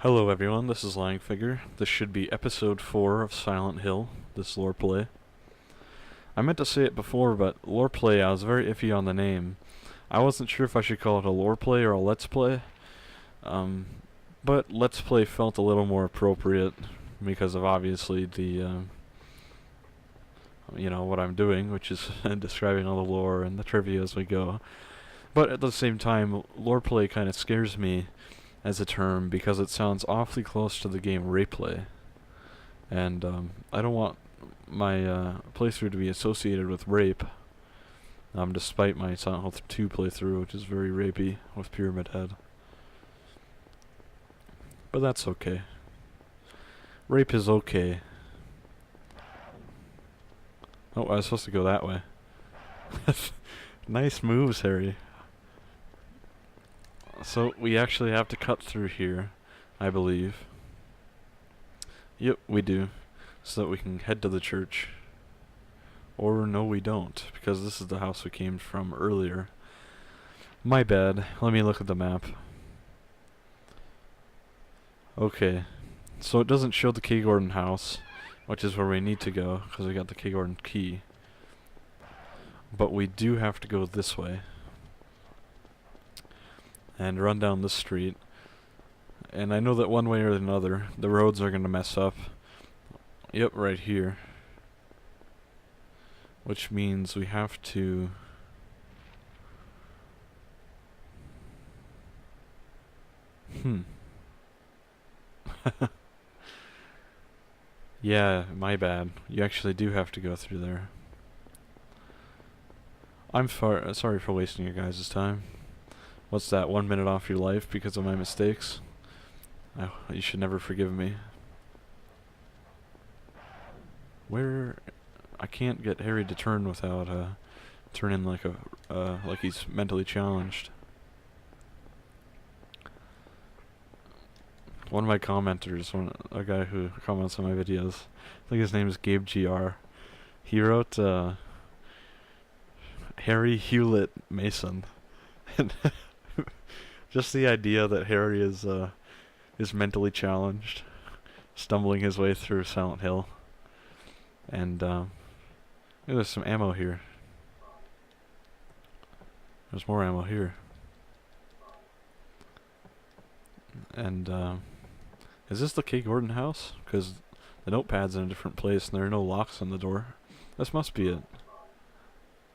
Hello everyone, this is Lying Figure. This should be episode 4 of Silent Hill, this lore play. I meant to say it before, but lore play, I was very iffy on the name. I wasn't sure if I should call it a lore play or a let's play. But let's play felt a little more appropriate because of obviously the, what I'm doing, which is describing all the lore and the trivia as we go. But at the same time, lore play kind of scares me as a term because it sounds awfully close to the game Replay, and I don't want my playthrough to be associated with rape, despite my Silent Hill 2 playthrough, which is very rapey with Pyramid Head. But that's okay. Rape is okay. Oh, I was supposed to go that way. Nice moves, Harry. So, we actually have to cut through here, I believe. Yep, we do. So that we can head to the church. Or no, we don't, because this is the house we came from earlier. My bad. Let me look at the map. Okay. So it doesn't show the Key Gordon house, which is where we need to go, because we got the Key Gordon key. But we do have to go this way and run down this street. And I know that one way or another, the roads are going to mess up. Yep, right here. Which means we have to... Yeah, my bad. You actually do have to go through there. I'm sorry for wasting your guys' time. What's that, 1 minute off your life because of my mistakes? You should never forgive me. Where... I can't get Harry to turn without, turning like like he's mentally challenged. One of my commenters, a guy who comments on my videos, I think his name is Gabe GR, he wrote, Harry Hewlett Mason. And just the idea that Harry is mentally challenged, stumbling his way through Silent Hill. And there's some ammo here. There's more ammo here. And is this the Key Gordon house? Because the notepad's in a different place and there are no locks on the door. This must be it.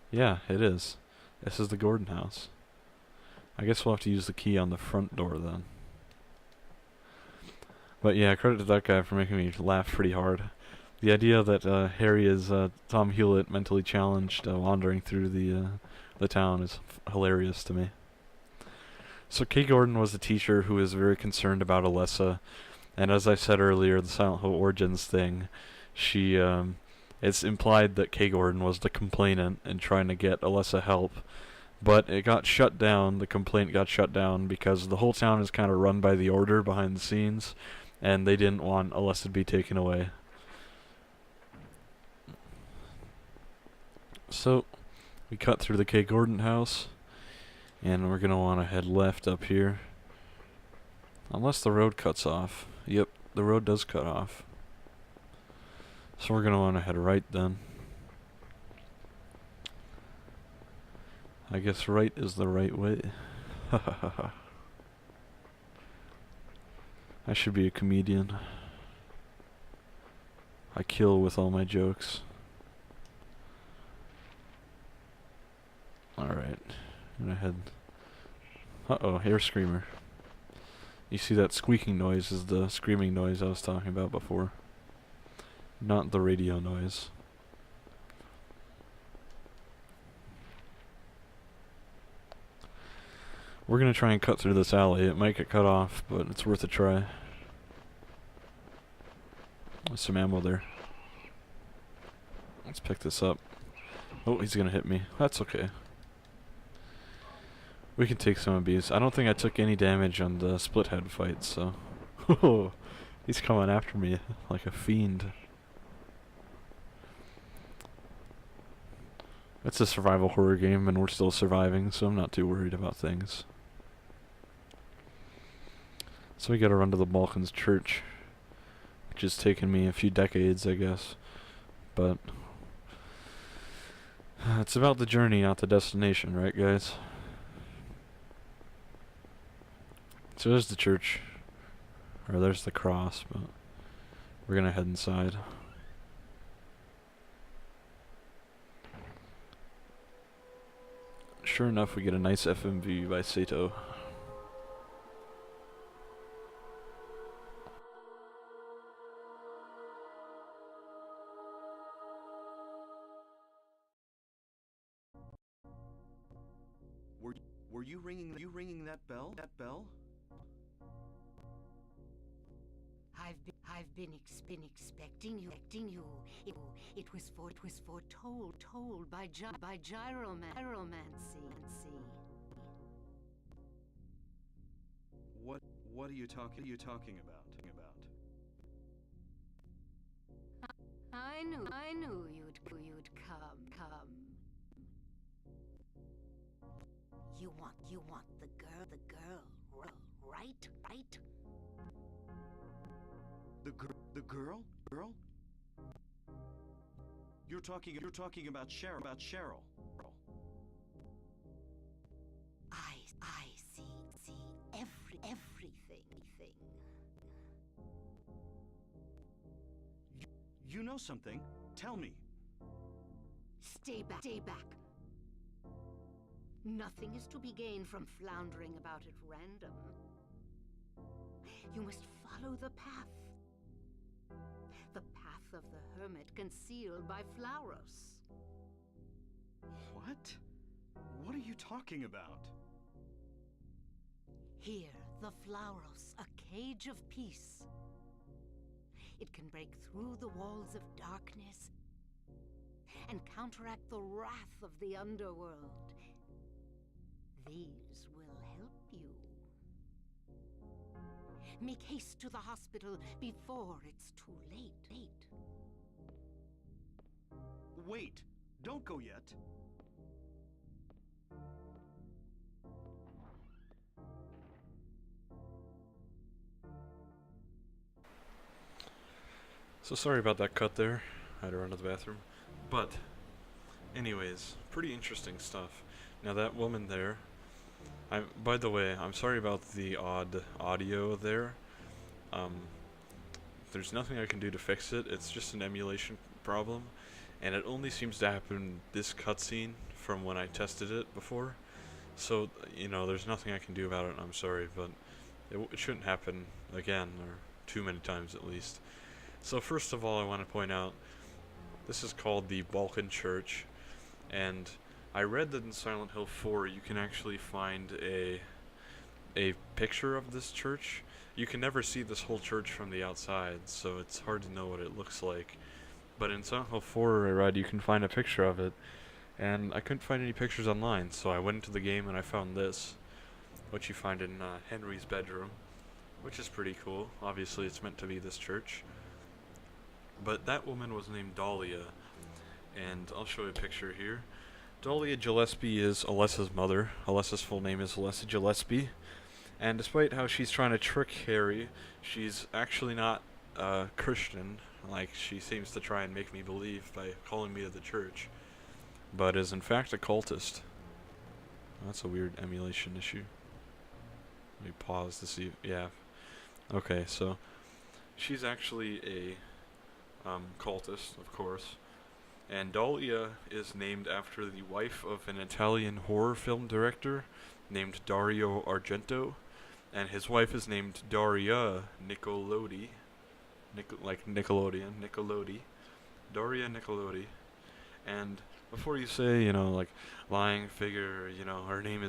Yeah, it is. This is the Gordon house. I guess we'll have to use the key on the front door then. But yeah, credit to that guy for making me laugh pretty hard. The idea that Harry is Tom Hewlett mentally challenged wandering through the town is hilarious to me. So Kay Gordon was a teacher who was very concerned about Alessa, and as I said earlier, the Silent Hill Origins thing, it's implied that Kay Gordon was the complainant in trying to get Alessa help. But it got shut down, the complaint got shut down, because the whole town is kind of run by the Order behind the scenes, and they didn't want Alessa to be taken away. So, we cut through the Kay Gordon house, and we're going to want to head left up here. Unless the road cuts off. Yep, the road does cut off. So we're going to want to head right then. I guess right is the right way. I should be a comedian. I kill with all my jokes. Alright. I'm gonna head... Uh-oh, hair screamer. You see that squeaking noise is the screaming noise I was talking about before. Not the radio noise. We're gonna try and cut through this alley. It might get cut off, but it's worth a try. There's some ammo there. Let's pick this up. Oh, he's gonna hit me. That's okay. We can take some of these. I don't think I took any damage on the split head fight, so... He's coming after me like a fiend. It's a survival horror game, and we're still surviving, so I'm not too worried about things. So we gotta run to the Balkans Church, which has taken me a few decades, I guess. But it's about the journey, not the destination, right, guys? So there's the church, or there's the cross, but we're gonna head inside. Sure enough, we get a nice FMV by Sato. Were you ringing that bell? I've been expecting you. It was foretold by gyromancy. What are you talking about? I knew you'd come. You want the girl, right? The girl? You're talking about Cheryl. I see everything. You know something? Tell me. Stay back. Nothing is to be gained from floundering about at random. You must follow the path. The path of the hermit concealed by Flauros. What? What are you talking about? Here, the Flauros, a cage of peace. It can break through the walls of darkness and counteract the wrath of the underworld. These will help you. Make haste to the hospital before it's too late. Wait! Don't go yet! So sorry about that cut there. I had to run to the bathroom. But, anyways, pretty interesting stuff. Now that woman there, by the way, I'm sorry about the odd audio there. There's nothing I can do to fix it. It's just an emulation problem, and it only seems to happen this cutscene from when I tested it before. So, there's nothing I can do about it, I'm sorry, but it shouldn't happen again, or too many times at least. So first of all, I want to point out, this is called the Balkan Church, and I read that in Silent Hill 4 you can actually find a picture of this church. You can never see this whole church from the outside, so it's hard to know what it looks like. But in Silent Hill 4 I read you can find a picture of it, and I couldn't find any pictures online, so I went into the game and I found this, which you find in Henry's bedroom, which is pretty cool. Obviously it's meant to be this church. But that woman was named Dahlia, and I'll show you a picture here. Dahlia Gillespie is Alessa's mother. Alessa's full name is Alessa Gillespie, and despite how she's trying to trick Harry, she's actually not Christian, like she seems to try and make me believe by calling me to the church, but is in fact a cultist. That's a weird emulation issue. Let me pause to see. Yeah. Okay, so she's actually a cultist, of course. And Dahlia is named after the wife of an Italian horror film director named Dario Argento, and his wife is named Daria Nicolodi, like Nickelodeon, Nicolodi, Daria Nicolodi. And before you say, like lying figure, her name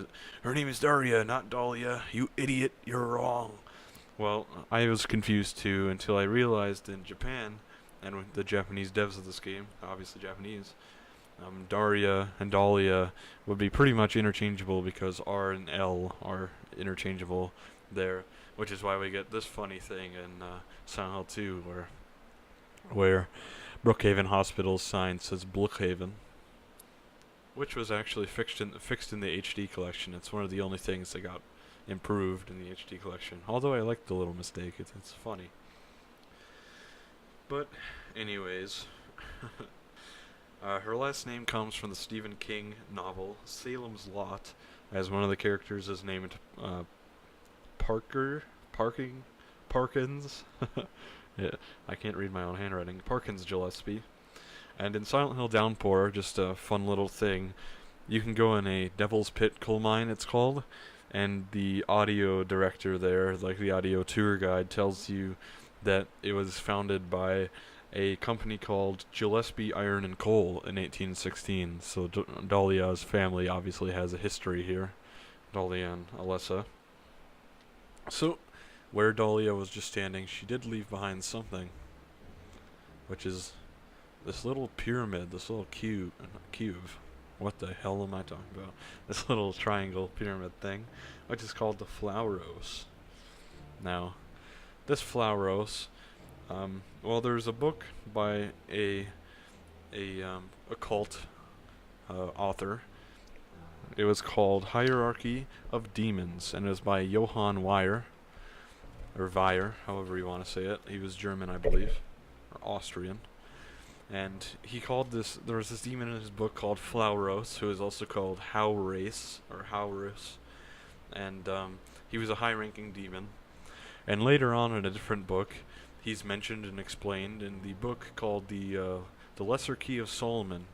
is Daria, not Dahlia. You idiot, you're wrong. Well, I was confused too until I realized in Japan, and with the Japanese devs of this game, obviously Japanese, Daria and Dahlia would be pretty much interchangeable because R and L are interchangeable there, which is why we get this funny thing in Silent Hill 2 where Brookhaven Hospital's sign says Brookhaven, which was actually fixed in the HD collection. It's one of the only things that got improved in the HD collection. Although I like the little mistake, it's funny. But, anyways, her last name comes from the Stephen King novel Salem's Lot, as one of the characters is named Parkins. Yeah, I can't read my own handwriting. Parkins Gillespie. And in Silent Hill Downpour, just a fun little thing, you can go in a Devil's Pit coal mine, it's called, and the audio director there, like the audio tour guide, tells you that it was founded by a company called Gillespie Iron and Coal in 1816. So Dahlia's family obviously has a history here. Dahlia and Alessa. So, where Dahlia was just standing, she did leave behind something, which is this little pyramid, this little cube. What the hell am I talking about? This little triangle pyramid thing, which is called the Flauros. Now, this Flauros, well, there's a book by a occult author. It was called Hierarchy of Demons, and it was by Johann Weyer, or Weyer, however you want to say it. He was German, I believe, or Austrian. And he called this, there was this demon in his book called Flauros, who is also called Haurus, or Haurus. And he was a high-ranking demon. And later on in a different book, he's mentioned and explained in the book called the Lesser Key of Solomon.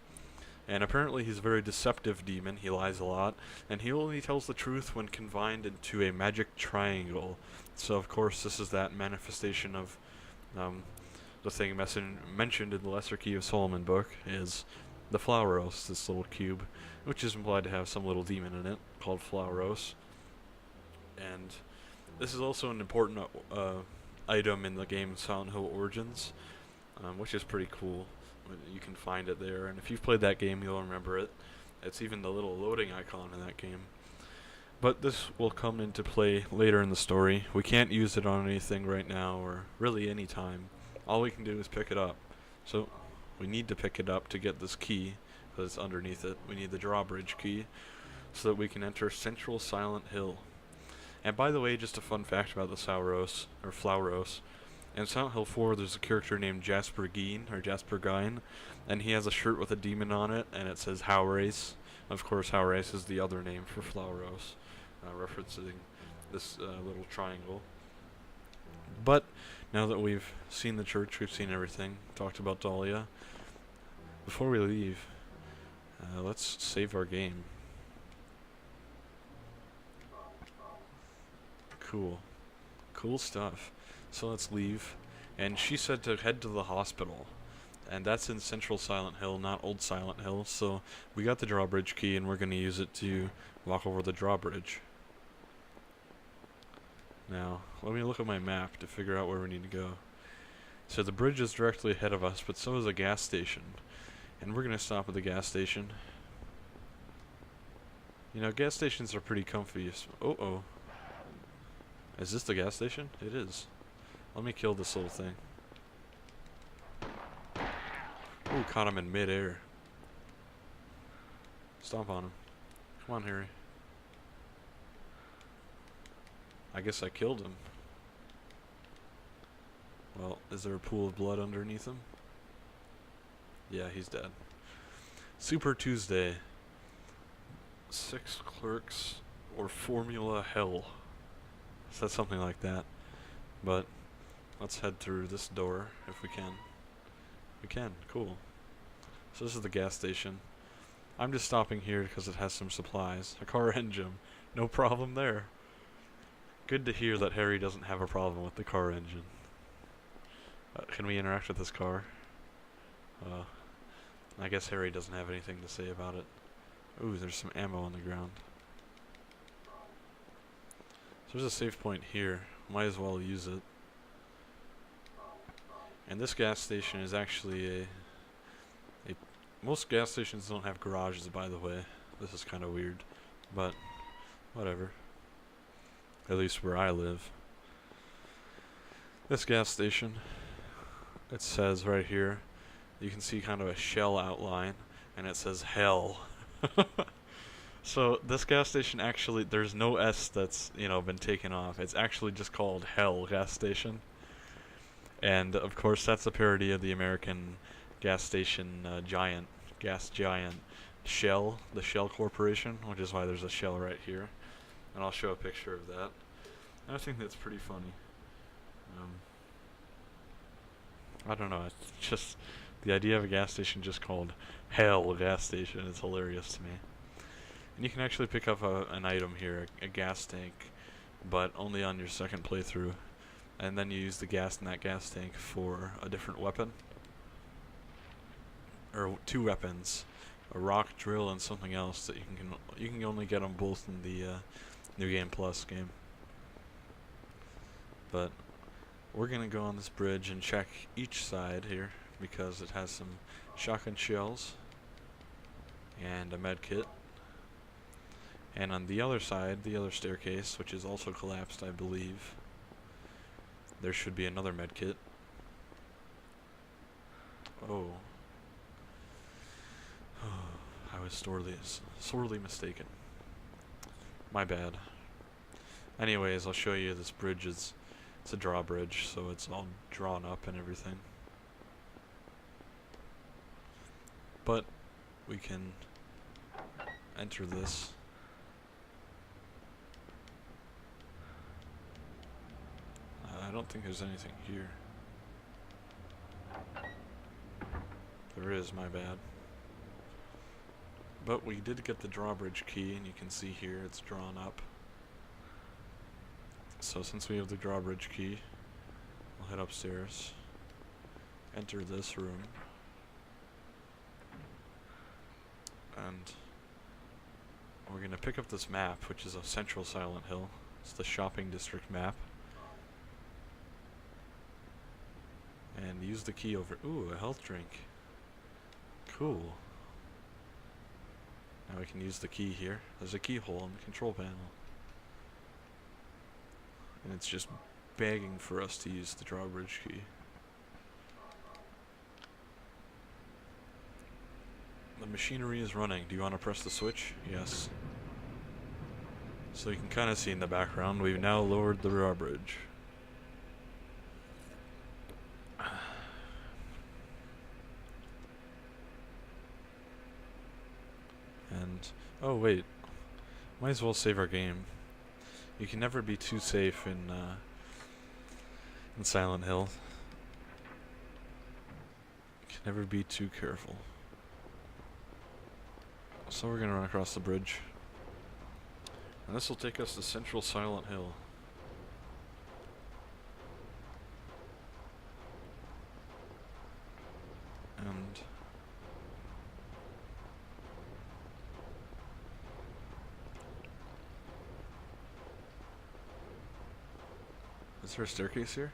And apparently he's a very deceptive demon. He lies a lot, and he only tells the truth when confined into a magic triangle. So of course this is that manifestation of the thing mentioned in the Lesser Key of Solomon book is the Flauros, this little cube, which is implied to have some little demon in it called Flauros. And this is also an important item in the game Silent Hill Origins, which is pretty cool. You can find it there, and if you've played that game, you'll remember it. It's even the little loading icon in that game. But this will come into play later in the story. We can't use it on anything right now, or really any time. All we can do is pick it up. So, we need to pick it up to get this key, because underneath it, we need the drawbridge key, so that we can enter Central Silent Hill. And by the way, just a fun fact about the Flauros. In Silent Hill 4, there's a character named Jasper Gein, and he has a shirt with a demon on it, and it says Haurus. Of course, Haurus is the other name for Flauros, referencing this little triangle. But, now that we've seen the church, we've seen everything, talked about Dahlia, before we leave, let's save our game. Cool stuff. So let's leave. And she said to head to the hospital. And that's in Central Silent Hill, not Old Silent Hill. So we got the drawbridge key, and we're going to use it to walk over the drawbridge. Now, let me look at my map to figure out where we need to go. So the bridge is directly ahead of us, but so is a gas station. And we're going to stop at the gas station. You know, gas stations are pretty comfy. Uh-oh. Is this the gas station? It is. Let me kill this little thing. Ooh, caught him in mid-air. Stomp on him. Come on, Harry. I guess I killed him. Well, is there a pool of blood underneath him? Yeah, he's dead. Super Tuesday. 6 clerks or Formula Hell. Said something like that. But let's head through this door if we can. We can. Cool. So this is the gas station. I'm just stopping here because it has some supplies. A car engine. No problem there. Good to hear that Harry doesn't have a problem with the car engine. Can we interact with this car? I guess Harry doesn't have anything to say about it. Ooh, there's some ammo on the ground. So there's a save point here. Might as well use it. And this gas station is actually most gas stations don't have garages, by the way. This is kind of weird, but whatever. At least where I live. This gas station, it says right here, you can see kind of a shell outline, and it says hell. So this gas station actually, there's no S that's been taken off. It's actually just called Hell Gas Station, and of course that's a parody of the American gas station gas giant Shell, the Shell Corporation, which is why there's a shell right here, and I'll show a picture of that. And I think that's pretty funny. I don't know. It's just the idea of a gas station just called Hell Gas Station is hilarious to me. And you can actually pick up an item here, a gas tank, but only on your second playthrough. And then you use the gas in that gas tank for a different weapon. Or two weapons. A rock drill and something else that you can only get them both in the New Game Plus game. But we're gonna go on this bridge and check each side here because it has some shotgun shells and a med kit. And on the other side, the other staircase, which is also collapsed, I believe, there should be another med kit. Oh. I was sorely mistaken. My bad. Anyways, I'll show you this bridge. It's a drawbridge, so it's all drawn up and everything. But we can enter this. I don't think there's anything here. There is, my bad. But we did get the drawbridge key, and you can see here it's drawn up. So since we have the drawbridge key, we'll head upstairs, enter this room, and we're going to pick up this map, which is a Central Silent Hill. It's the shopping district map. And use the key over... Ooh, a health drink. Cool. Now we can use the key here. There's a keyhole on the control panel. And it's just begging for us to use the drawbridge key. The machinery is running. Do you want to press the switch? Yes. So you can kind of see in the background, we've now lowered the drawbridge. And, oh wait, might as well save our game. You can never be too safe in Silent Hill. You can never be too careful. So we're gonna run across the bridge. And this will take us to Central Silent Hill. And is there a staircase here?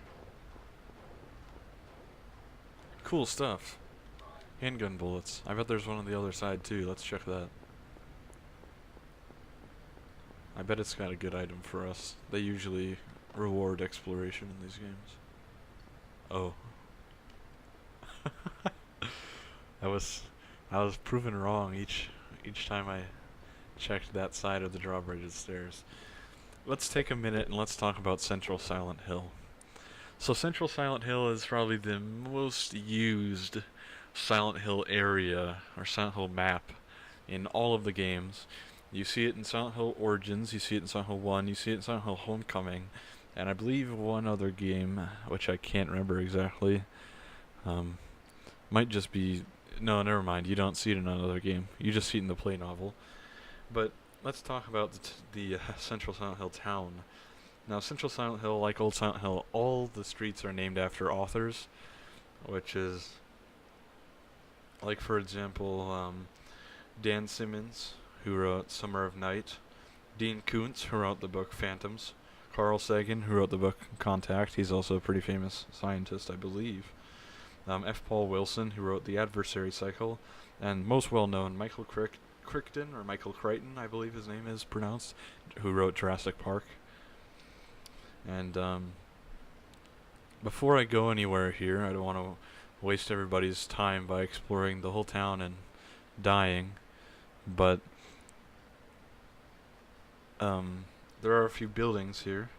Cool stuff. Handgun bullets. I bet there's one on the other side too. Let's check that. I bet it's got a good item for us. They usually reward exploration in these games. Oh. I was proven wrong each time I checked that side of the drawbridge stairs. Let's take a minute and let's talk about Central Silent Hill. So Central Silent Hill is probably the most used Silent Hill area or Silent Hill map in all of the games. You see it in Silent Hill Origins, you see it in Silent Hill 1, you see it in Silent Hill Homecoming, and I believe one other game, which I can't remember exactly. Might just be... No, never mind, you don't see it in another game. You just see it in the play novel. But let's talk about the Central Silent Hill town. Now, Central Silent Hill, like Old Silent Hill, all the streets are named after authors, which is... Like, for example, Dan Simmons, who wrote Summer of Night, Dean Koontz, who wrote the book Phantoms, Carl Sagan, who wrote the book Contact. He's also a pretty famous scientist, I believe. F. Paul Wilson, who wrote The Adversary Cycle, and most well-known, Michael Crichton, or Michael Crichton, I believe his name is pronounced, who wrote Jurassic Park. And before I go anywhere here, I don't want to waste everybody's time by exploring the whole town and dying, but there are a few buildings here,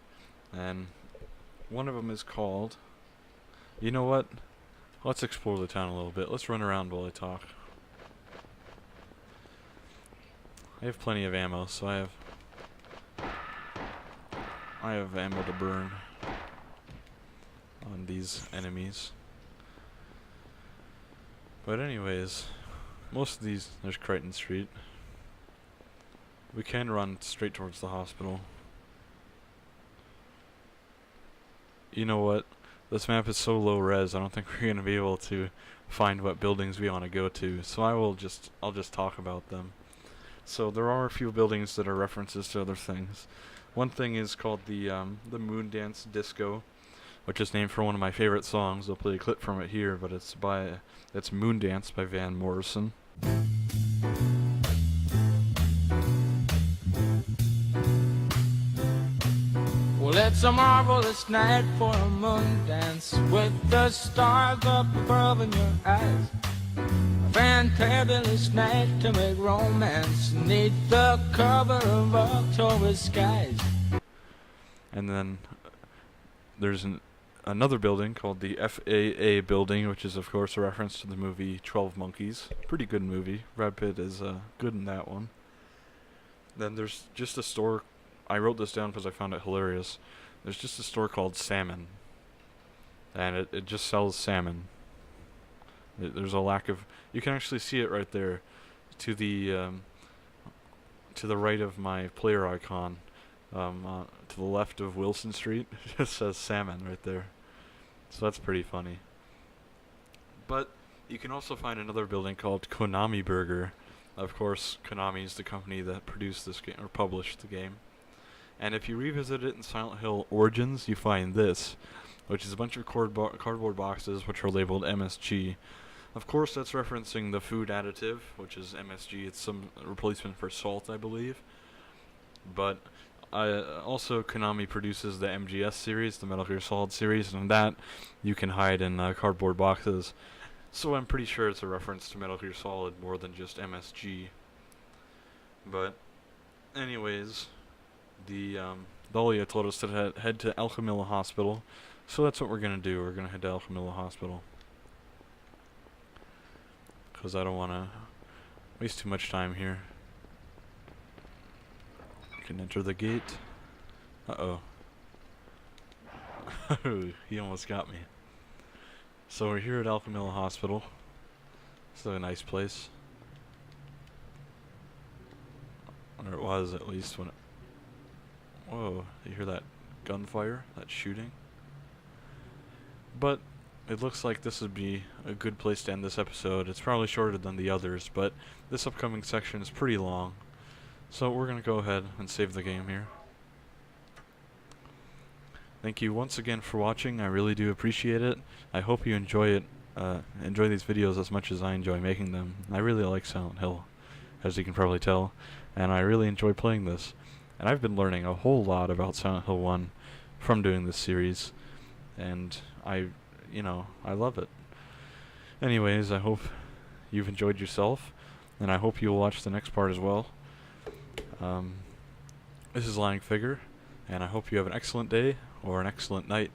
and one of them is called... You know what? Let's explore the town a little bit. Let's run around while I talk. I have plenty of ammo, so I have ammo to burn on these enemies. But anyways, most of these, there's Crichton Street. We can run straight towards the hospital. You know what? This map is so low res, I don't think we're gonna be able to find what buildings we want to go to. So I'll just talk about them. So there are a few buildings that are references to other things. One thing is called the Moon Dance Disco, which is named for one of my favorite songs. I'll play a clip from it here, but it's Moon Dance by Van Morrison. Well, it's a marvelous night for a moon dance with the stars up above in your eyes. A fantabulous night to make romance neath the cover of October skies. And then there's another building called the FAA building, which is of course a reference to the movie 12 Monkeys. Pretty good movie. Brad Pitt is good in that one. Then there's just a store. I wrote this down because I found it hilarious. There's just a store called Salmon, and it just sells salmon. There's a lack of... You can actually see it right there, to the right of my player icon, to the left of Wilson Street. It just says Salmon right there. So that's pretty funny. But you can also find another building called Konami Burger. Of course, Konami is the company that produced this game or published the game. And if you revisit it in Silent Hill Origins, you find this, which is a bunch of cardboard boxes which are labeled MSG. Of course, that's referencing the food additive, which is MSG. It's some replacement for salt, I believe. But also, Konami produces the MGS series, the Metal Gear Solid series, and that you can hide in cardboard boxes. So I'm pretty sure it's a reference to Metal Gear Solid more than just MSG. But, anyways... Dahlia told us to head to Alchemilla Hospital, so that's what we're gonna do. We're gonna head to Alchemilla Hospital, because I don't want to waste too much time here. I can enter the gate. Uh-oh. He almost got me. So we're here at Alchemilla Hospital. It's a nice place. Or it was, at least, when it... Whoa, you hear that gunfire? That shooting? But it looks like this would be a good place to end this episode. It's probably shorter than the others, but this upcoming section is pretty long. So we're going to go ahead and save the game here. Thank you once again for watching. I really do appreciate it. I hope you enjoy it. Enjoy these videos as much as I enjoy making them. I really like Silent Hill, as you can probably tell, and I really enjoy playing this. And I've been learning a whole lot about Silent Hill 1 from doing this series, and I love it. Anyways, I hope you've enjoyed yourself, and I hope you'll watch the next part as well. This is Lying Figure, and I hope you have an excellent day or an excellent night.